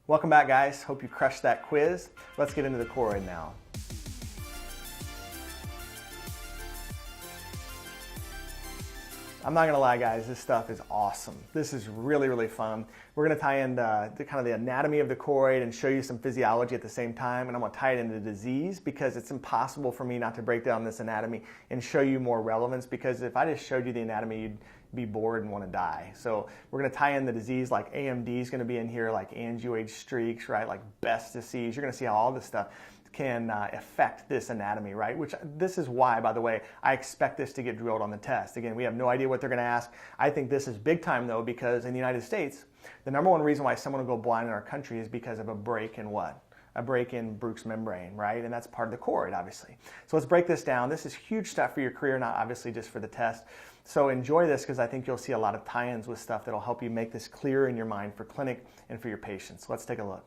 Welcome back, guys. Hope you crushed that quiz. Let's get into the choroid now. I'm not gonna lie, guys, this stuff is awesome. This is really, really fun. We're gonna tie in the anatomy of the choroid and show you some physiology at the same time, and I'm gonna tie it into disease because it's impossible for me not to break down this anatomy and show you more relevance, because if I just showed you the anatomy, you'd be bored and want to die. So we're gonna tie in the disease, like AMD is gonna be in here, like angioid streaks, right? Like Best disease. You're gonna see how all this stuff can affect this anatomy, right? Which this is why, by the way, I expect this to get drilled on the test. Again, we have no idea what they're gonna ask. I think this is big time though, because in the United States, the number one reason why someone will go blind in our country is because of a break in what? A break in Bruch's membrane, right? And that's part of the choroid, obviously. So let's break this down. This is huge stuff for your career, not obviously just for the test. So enjoy this, because I think you'll see a lot of tie-ins with stuff that'll help you make this clearer in your mind for clinic and for your patients. Let's take a look.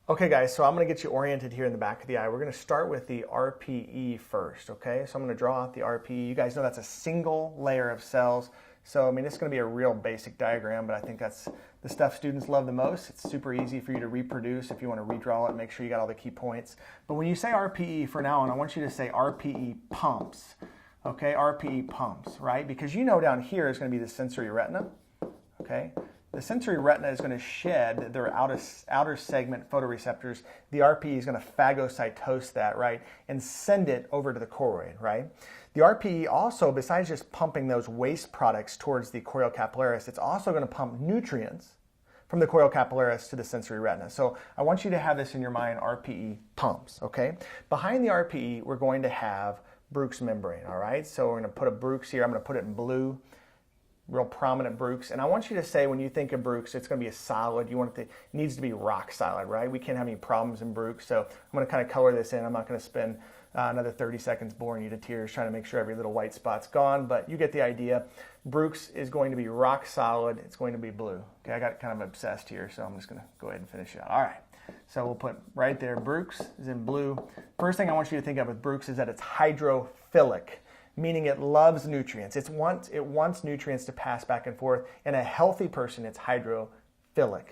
Okay, guys, so I'm going to get you oriented here in the back of the eye. We're going to start with the RPE first, okay? So I'm going to draw out the RPE. You guys know that's a single layer of cells. So, I mean, it's going to be a real basic diagram, but I think that's the stuff students love the most. It's super easy for you to reproduce if you want to redraw it, make sure you got all the key points. But when you say RPE for now on, I want you to say RPE pumps, okay? RPE pumps, right? Because you know down here is going to be the sensory retina, okay? The sensory retina is going to shed their outer segment photoreceptors. The RPE is going to phagocytose that, right, and send it over to the choroid, right? The RPE also, besides just pumping those waste products towards the choroid capillaris, it's also going to pump nutrients from the choroid capillaris to the sensory retina. So I want you to have this in your mind, RPE pumps, okay? Behind the RPE, we're going to have Bruch's membrane, all right? So we're going to put a Bruch's here. I'm going to put it in blue. Real prominent Bruch's, and I want you to say when you think of Bruch's, it's going to be a solid. You want it needs to be rock solid, right? We can't have any problems in Bruch's, so I'm going to kind of color this in. I'm not going to spend another 30 seconds boring you to tears trying to make sure every little white spot's gone, but you get the idea. Bruch's is going to be rock solid. It's going to be blue. Okay, I got kind of obsessed here, so I'm just going to go ahead and finish it out. All right, so we'll put right there, Bruch's is in blue. First thing I want you to think of with Bruch's is that it's hydrophilic, meaning it loves nutrients. It wants nutrients to pass back and forth. In a healthy person, it's hydrophilic.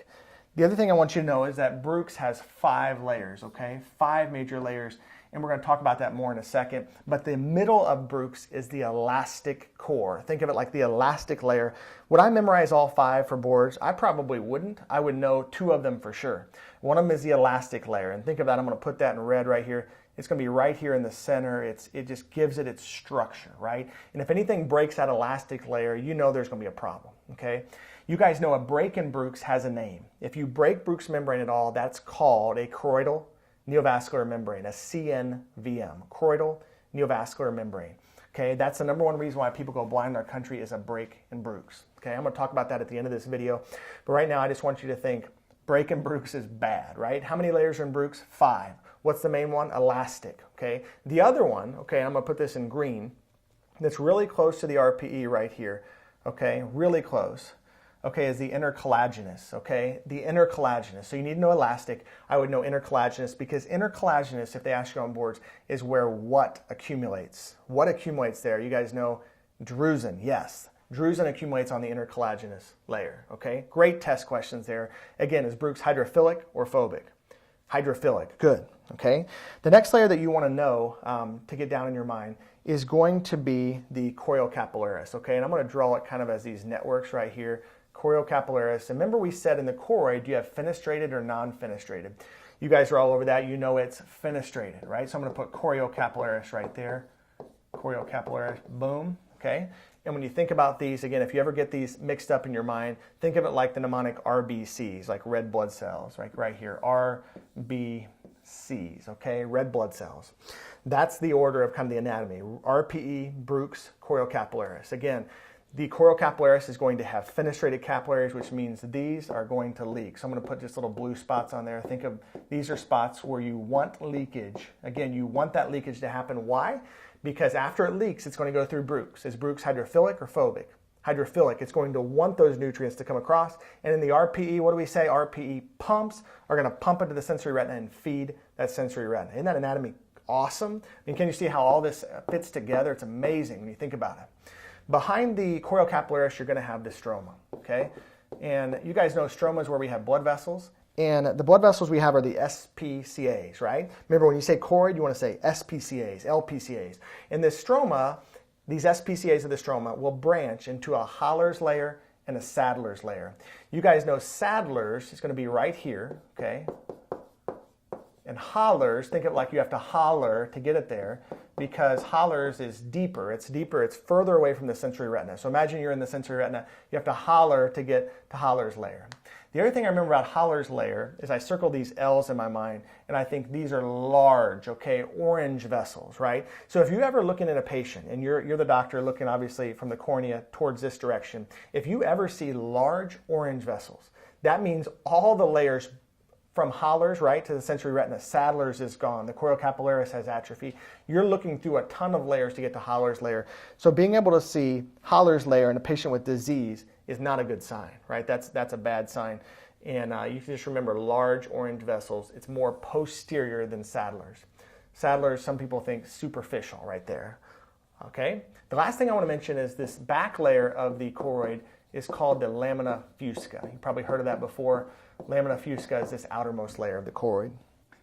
The other thing I want you to know is that Bruch's has 5 layers, okay? 5 major layers, and we're going to talk about that more in a second. But the middle of Bruch's is the elastic core. Think of it like the elastic layer. Would I memorize all 5 for boards? I probably wouldn't. I would know 2 of them for sure. One of them is the elastic layer, and think of that. I'm going to put that in red right here. It's going to be right here in the center. It just gives it its structure, right? And if anything breaks that elastic layer, you know there's going to be a problem, okay? You guys know a break in Bruch's has a name. If you break Bruch's membrane at all, that's called a choroidal neovascular membrane, a CNVM, choroidal neovascular membrane. Okay, that's the number one reason why people go blind in our country is a break in Bruch's. Okay, I'm going to talk about that at the end of this video, but right now I just want you to think break in Bruch's is bad, right? How many layers are in Bruch's? 5. What's the main one? Elastic, okay? The other one, okay, I'm going to put this in green, that's really close to the RPE right here, okay, really close, okay, is the intercollagenous, okay? The intercollagenous. So you need to know elastic. I would know intercollagenous, because intercollagenous, if they ask you on boards, is where what accumulates. What accumulates there? You guys know drusen, yes. Drusen accumulates on the intercollagenous layer, okay? Great test questions there. Again, is Bruch's hydrophilic or phobic? Hydrophilic, good, okay? The next layer that you want to know to get down in your mind is going to be the choroid capillaris, okay? And I'm going to draw it kind of as these networks right here, choroid capillaris. And remember we said in the choroid, do you have fenestrated or non-fenestrated? You guys are all over that. You know it's fenestrated, right? So I'm going to put choroid capillaris right there. Choroid capillaris, boom, okay? And when you think about these, again, if you ever get these mixed up in your mind, think of it like the mnemonic RBCs, like red blood cells, right here, RBCs, okay, red blood cells. That's the order of kind of the anatomy. RPE, Bruch's, choroid capillaris. Again, the choroid capillaris is going to have fenestrated capillaries, which means these are going to leak. So I'm going to put just little blue spots on there. Think of these are spots where you want leakage. Again, you want that leakage to happen. Why? Because after it leaks, it's going to go through Bruch's. Is Bruch's hydrophilic or phobic? Hydrophilic. It's going to want those nutrients to come across. And in the RPE, what do we say? RPE pumps are going to pump into the sensory retina and feed that sensory retina. Isn't that anatomy awesome? I mean, can you see how all this fits together? It's amazing when you think about it. Behind the choroid capillaris, you're going to have the stroma, okay? And you guys know stroma is where we have blood vessels. And the blood vessels we have are the SPCAs, right? Remember, when you say choroid, you want to say SPCAs, LPCAs. In the stroma, these SPCAs of the stroma will branch into a Haller's layer and a Sadler's layer. You guys know Sadler's is going to be right here, okay? And Haller's, think of it like you have to holler to get it there, because Haller's is deeper. It's deeper. It's further away from the sensory retina. So imagine you're in the sensory retina. You have to holler to get to Haller's layer. The other thing I remember about Haller's layer is I circled these L's in my mind, and I think these are large, okay, orange vessels, right? So if you ever looking at a patient, and you're the doctor looking obviously from the cornea towards this direction, if you ever see large orange vessels, that means all the layers from Haller's, right, to the sensory retina, Sadler's is gone, the choriocapillaris has atrophy. You're looking through a ton of layers to get to Haller's layer. So being able to see Haller's layer in a patient with disease is not a good sign, right? That's a bad sign. And you can just remember large orange vessels. It's more posterior than Sadler's. Sadler's, some people think superficial right there, okay? The last thing I want to mention is this back layer of the choroid is called the lamina fusca. You've probably heard of that before. Lamina fusca is this outermost layer of the choroid.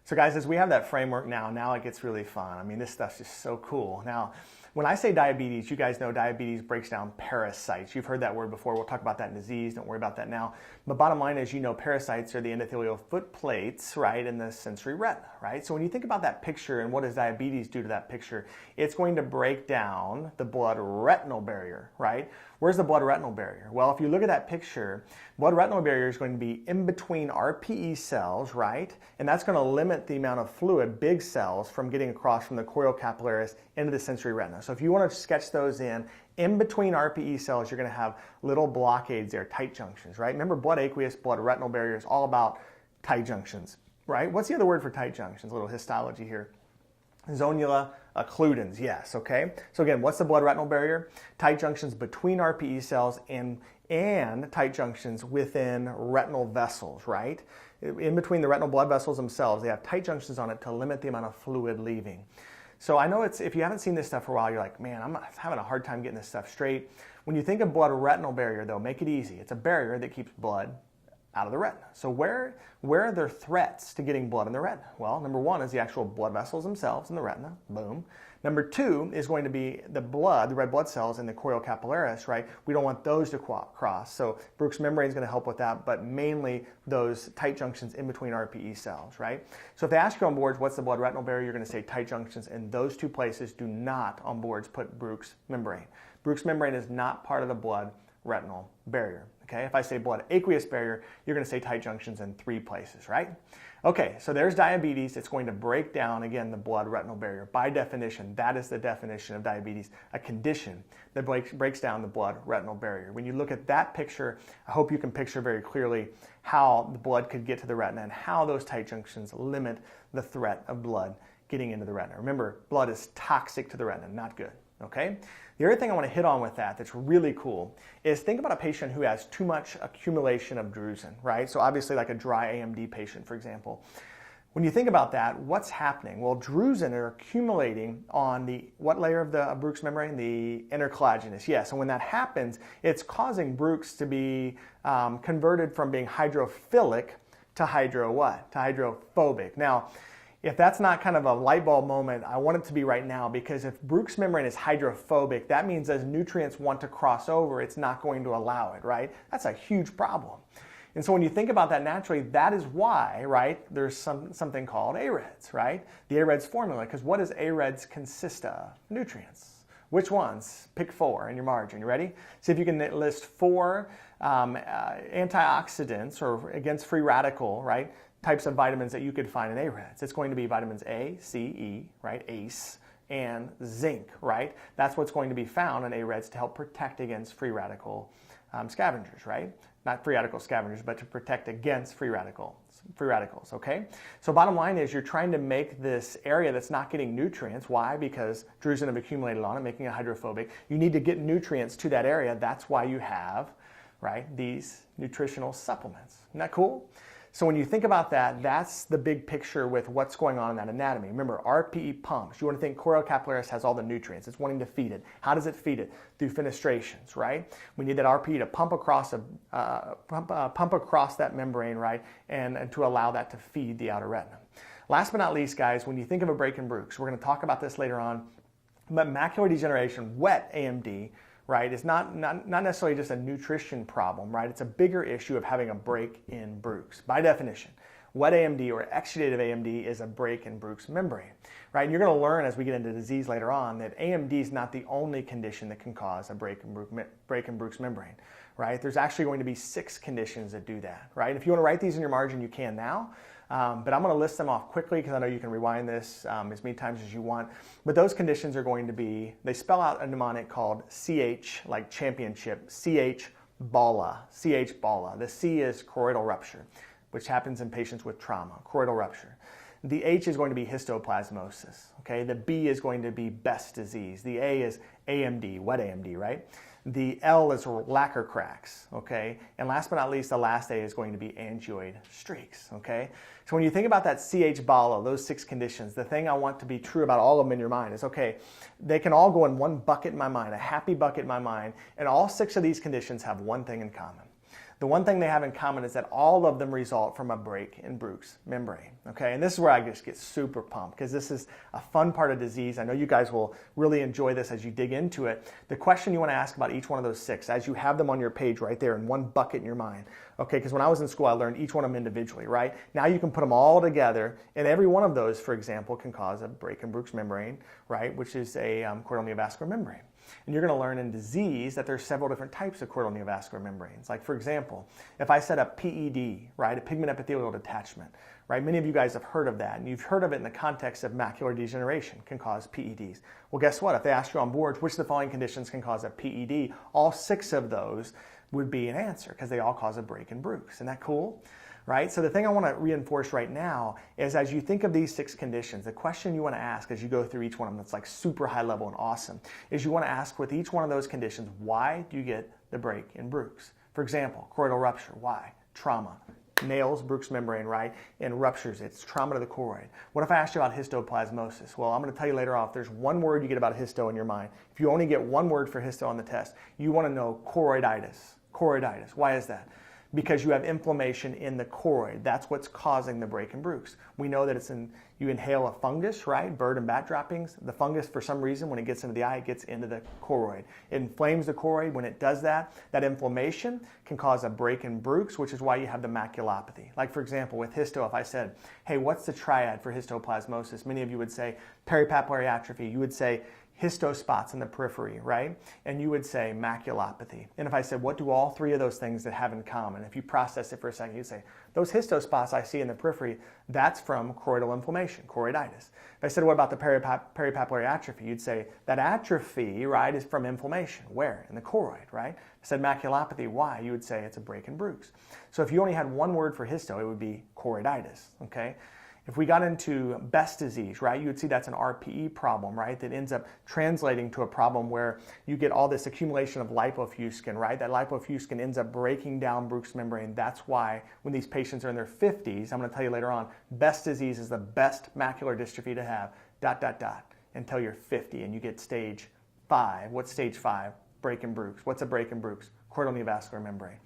So guys, as we have that framework now it gets really fun. I mean, this stuff's just so cool. Now, when I say diabetes, you guys know diabetes breaks down parasites. You've heard that word before. We'll talk about that in disease. Don't worry about that now. But bottom line is, you know, parasites are the endothelial foot plates, right, in the sensory retina, right? So when you think about that picture and what does diabetes do to that picture, it's going to break down the blood-retinal barrier, right? Where's the blood-retinal barrier? Well, if you look at that picture, blood-retinal barrier is going to be in between RPE cells, right? And that's going to limit the amount of fluid, big cells, from getting across from the choriocapillaris into the sensory retina. So if you want to sketch those in between RPE cells, you're going to have little blockades there, tight junctions, right? Remember, blood aqueous, blood-retinal barrier is all about tight junctions, right? What's the other word for tight junctions? A little histology here. Zonula occludens, yes, okay? So again, what's the blood-retinal barrier? Tight junctions between RPE cells and tight junctions within retinal vessels, right? In between the retinal blood vessels themselves, they have tight junctions on it to limit the amount of fluid leaving. So I know if you haven't seen this stuff for a while, you're like, man, I'm having a hard time getting this stuff straight. When you think of blood-retinal barrier, though, make it easy. It's a barrier that keeps blood out of the retina. So where are there threats to getting blood in the retina? Well, number one is the actual blood vessels themselves in the retina, boom. Number two is going to be the blood, the red blood cells in the choriocapillaris, right? We don't want those to cross. So Bruch's membrane is going to help with that, but mainly those tight junctions in between RPE cells, right? So if they ask you on boards, what's the blood-retinal barrier, you're going to say tight junctions, and those two places. Do not on boards put Bruch's membrane. Bruch's membrane is not part of the blood-retinal barrier. Okay, if I say blood aqueous barrier, you're going to say tight junctions in 3 places, right? Okay, so there's diabetes. It's going to break down, again, the blood-retinal barrier. By definition, that is the definition of diabetes, a condition that breaks down the blood-retinal barrier. When you look at that picture, I hope you can picture very clearly how the blood could get to the retina and how those tight junctions limit the threat of blood getting into the retina. Remember, blood is toxic to the retina, not good, okay? The other thing I want to hit on with that's really cool is think about a patient who has too much accumulation of drusen, right? So obviously like a dry AMD patient, for example. When you think about that, what's happening? Well, drusen are accumulating on the, what layer of the Bruch's membrane? The intercollagenous, yes. And when that happens, it's causing Bruch's to be converted from being hydrophilic to hydrophobic. Now, if that's not kind of a light bulb moment, I want it to be right now, because if Bruch's membrane is hydrophobic, that means as nutrients want to cross over, it's not going to allow it, right? That's a huge problem. And so when you think about that naturally, that is why, right, there's something called AREDS, right? The AREDS formula, because what does AREDS consist of? Nutrients. Which ones? Pick 4 in your margin. You ready? See if you can list 4 antioxidants or against free radical, right, types of vitamins that you could find in AREDS. It's going to be vitamins A, C, E, right, ACE, and zinc, right? That's what's going to be found in AREDS to help protect against free radical scavengers, right? Not free radical scavengers, but to protect against free radicals, okay? So bottom line is you're trying to make this area that's not getting nutrients. Why? Because drusen have accumulated on it, making it hydrophobic. You need to get nutrients to that area. That's why you have, right, these nutritional supplements. Isn't that cool? So when you think about that, that's the big picture with what's going on in that anatomy. Remember, RPE pumps. You want to think choroid capillaris has all the nutrients. It's wanting to feed it. How does it feed it? Through fenestrations, right? We need that RPE to pump across that membrane, right? And to allow that to feed the outer retina. Last but not least, guys, when you think of a break in Bruch's, we're going to talk about this later on, but macular degeneration, wet AMD, right, is not necessarily just a nutrition problem, right? It's a bigger issue of having a break in Bruch's. By definition, wet AMD or exudative AMD is a break in Bruch's membrane, right? And you're going to learn as we get into disease later on that AMD is not the only condition that can cause a break in Bruch's membrane, right? There's actually going to be 6 conditions that do that, right? And if you want to write these in your margin, you can now. But I'm going to list them off quickly because I know you can rewind this as many times as you want. But those conditions are going to be, they spell out a mnemonic called CH, like championship, CH BALA, CH BALA. The C is choroidal rupture, which happens in patients with trauma, choroidal rupture. The H is going to be histoplasmosis, okay? The B is going to be Best disease. The A is AMD, wet AMD, right? The L is lacquer cracks, okay? And last but not least, the last A is going to be angioid streaks, okay? So when you think about that CH BALA, those 6 conditions, the thing I want to be true about all of them in your mind is, okay, they can all go in one bucket in my mind, a happy bucket in my mind, and all 6 of these conditions have one thing in common. The one thing they have in common is that all of them result from a break in Bruch's membrane, okay? And this is where I just get super pumped because this is a fun part of disease. I know you guys will really enjoy this as you dig into it. The question you want to ask about each one of those 6, as you have them on your page right there in one bucket in your mind, okay? Because when I was in school, I learned each one of them individually, right? Now you can put them all together, and every one of those, for example, can cause a break in Bruch's membrane, right? Which is a choroidal neovascular membrane. And you're going to learn in disease that there's several different types of choroidal neovascular membranes. Like, for example, if I said a PED, right, a pigment epithelial detachment, right, many of you guys have heard of that, and you've heard of it in the context of macular degeneration can cause PEDs. Well, guess what? If they ask you on boards, which of the following conditions can cause a PED, all 6 of those would be an answer because they all cause a break in Bruch's. Isn't that cool? Right? So the thing I want to reinforce right now is as you think of these 6 conditions, the question you want to ask as you go through each one of them that's like super high level and awesome is you want to ask with each one of those conditions, why do you get the break in Bruch's? For example, choroidal rupture, why? Trauma. Nails Bruch's membrane, right, and ruptures. It's trauma to the choroid. What if I asked you about histoplasmosis? Well, I'm going to tell you later on if there's one word you get about histo in your mind. If you only get one word for histo on the test, you want to know choroiditis. Choroiditis. Why is that? Because you have inflammation in the choroid. That's what's causing the break in Bruch's. We know that you inhale a fungus, right? Bird and bat droppings. The fungus, for some reason, when it gets into the eye, it gets into the choroid. It inflames the choroid. When it does that, that inflammation can cause a break in Bruch's, which is why you have the maculopathy. Like, for example, with histo, if I said, hey, what's the triad for histoplasmosis? Many of you would say peripapillary atrophy. You would say histospots in the periphery, right? And you would say maculopathy. And if I said, what do all 3 of those things that have in common? If you process it for a second, you'd say, those histospots I see in the periphery, that's from choroidal inflammation, choroiditis. If I said, what about the peripapillary atrophy? You'd say, that atrophy, right, is from inflammation. Where? In the choroid, right? I said maculopathy, why? You would say it's a break in Bruch's. So if you only had one word for histo, it would be choroiditis, okay? If we got into Best disease, right, you would see that's an RPE problem, right, that ends up translating to a problem where you get all this accumulation of lipofuscin, right? That lipofuscin ends up breaking down Bruch's membrane. That's why when these patients are in their 50s, I'm going to tell you later on, Best disease is the best macular dystrophy to have, ... until you're 50 and you get stage 5. What's stage 5? Break in Bruch's. What's a break in Bruch's? Choroidal neovascular membrane.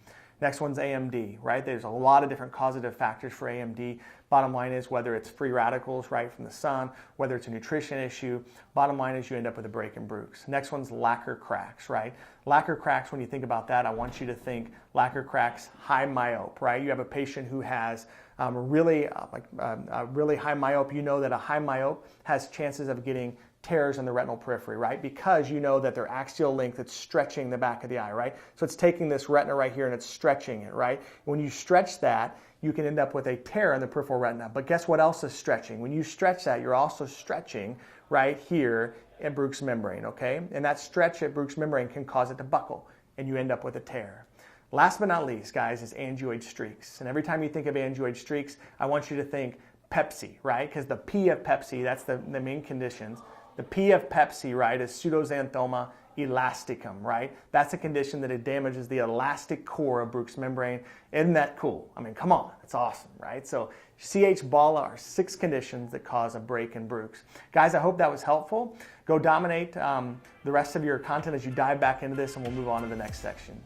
Next one's AMD, right? There's a lot of different causative factors for AMD. Bottom line is whether it's free radicals, right, from the sun, whether it's a nutrition issue, bottom line is you end up with a break in Bruch's. Next one's lacquer cracks, right? Lacquer cracks, when you think about that, I want you to think lacquer cracks, high myope, right? You have a patient who has really high myope. You know that a high myope has chances of getting tears in the retinal periphery, right? Because you know that their axial length, it's stretching the back of the eye, right? So it's taking this retina right here and it's stretching it, right? When you stretch that, you can end up with a tear in the peripheral retina. But guess what else is stretching? When you stretch that, you're also stretching right here in Bruch's membrane, okay? And that stretch at Bruch's membrane can cause it to buckle and you end up with a tear. Last but not least, guys, is angioid streaks. And every time you think of angioid streaks, I want you to think Pepsi, right? Because the P of Pepsi, that's the main conditions. The P of Pepsi, right, is pseudoxanthoma elasticum, right? That's a condition that it damages the elastic core of Bruch's membrane. Isn't that cool? I mean, come on, it's awesome, right? So CH Bala are 6 conditions that cause a break in Bruch's. Guys, I hope that was helpful. Go dominate the rest of your content as you dive back into this, and we'll move on to the next section.